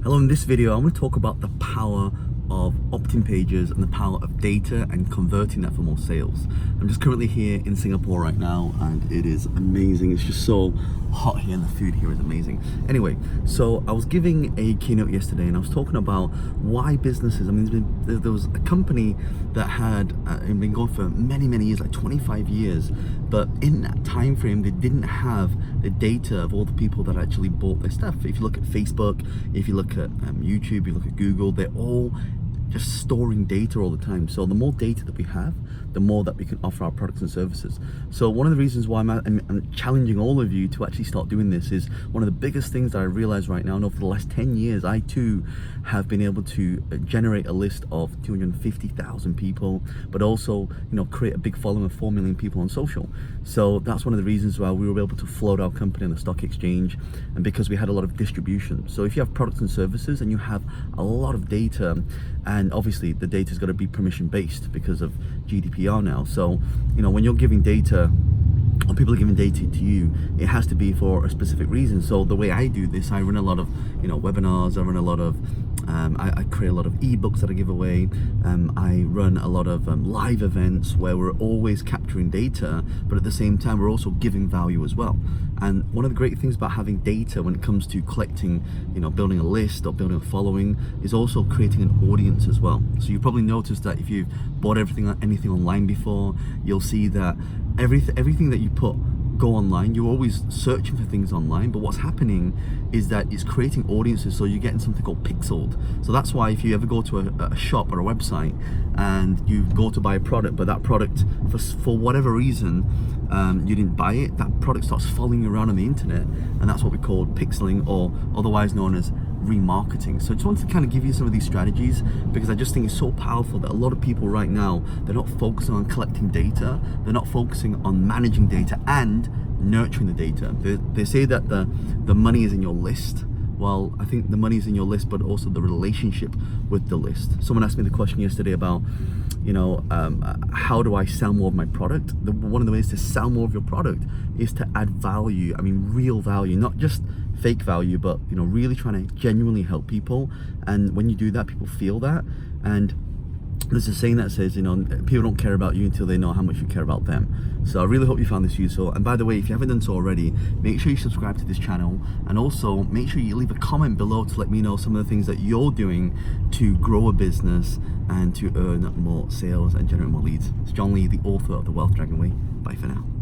Hello, in this video, I'm going to talk about the power of opt-in pages and the power of data and converting that for more sales. I'm just currently here in Singapore right now and it is amazing. It's just so hot here and the food here is amazing. Anyway, so I was giving a keynote yesterday and I was talking about why businesses, there was a company that had been going for many years, like 25 years, but in that time frame they didn't have the data of all the people that actually bought their stuff. If you look at Facebook, if you look at YouTube, you look at Google, they're all just storing data all the time. So the more data that we have, the more that we can offer our products and services. So one of the reasons why I'm challenging all of you to actually start doing this is one of the biggest things that I realize right now, and over the last 10 years, I too have been able to generate a list of 250,000 people, but also, create a big following of 4 million people on social. So that's one of the reasons why we were able to float our company on the stock exchange, and because we had a lot of distribution. So if you have products and services and you have a lot of data, and obviously the data's got to be permission based because of GDPR now. So, when you're giving data, or people are giving data to you, it has to be for a specific reason. So the way I do this, I run a lot of, webinars, I run a lot of, I create a lot of ebooks that I give away. I run a lot of live events where we're always capturing data, but at the same time, we're also giving value as well. And one of the great things about having data when it comes to collecting, building a list or building a following, is also creating an audience as well. So you probably noticed that if you've bought anything online before, you'll see that everything that you go online, you're always searching for things online, but what's happening is that it's creating audiences, so you're getting something called pixeled. So that's why if you ever go to a shop or a website and you go to buy a product, but that product for whatever reason you didn't buy it, that product starts following you around on the internet, and that's what we call pixeling, or otherwise known as remarketing. So I just wanted to kind of give you some of these strategies because I just think it's so powerful that a lot of people right now, they're not focusing on collecting data, they're not focusing on managing data and nurturing the data. They say that the money is in your list. Well, I think the money is in your list, but also the relationship with the list. Someone asked me the question yesterday about, how do I sell more of my product? One of the ways to sell more of your product is to add value. Real value, not just fake value, but really trying to genuinely help people. And when you do that, people feel that. And there's a saying that says, people don't care about you until they know how much you care about them. So I really hope you found this useful. And by the way, if you haven't done so already, make sure you subscribe to this channel, and also make sure you leave a comment below to let me know some of the things that you're doing to grow a business and to earn more sales and generate more leads. It's John Lee, the author of The Wealth Dragon Way. Bye for now.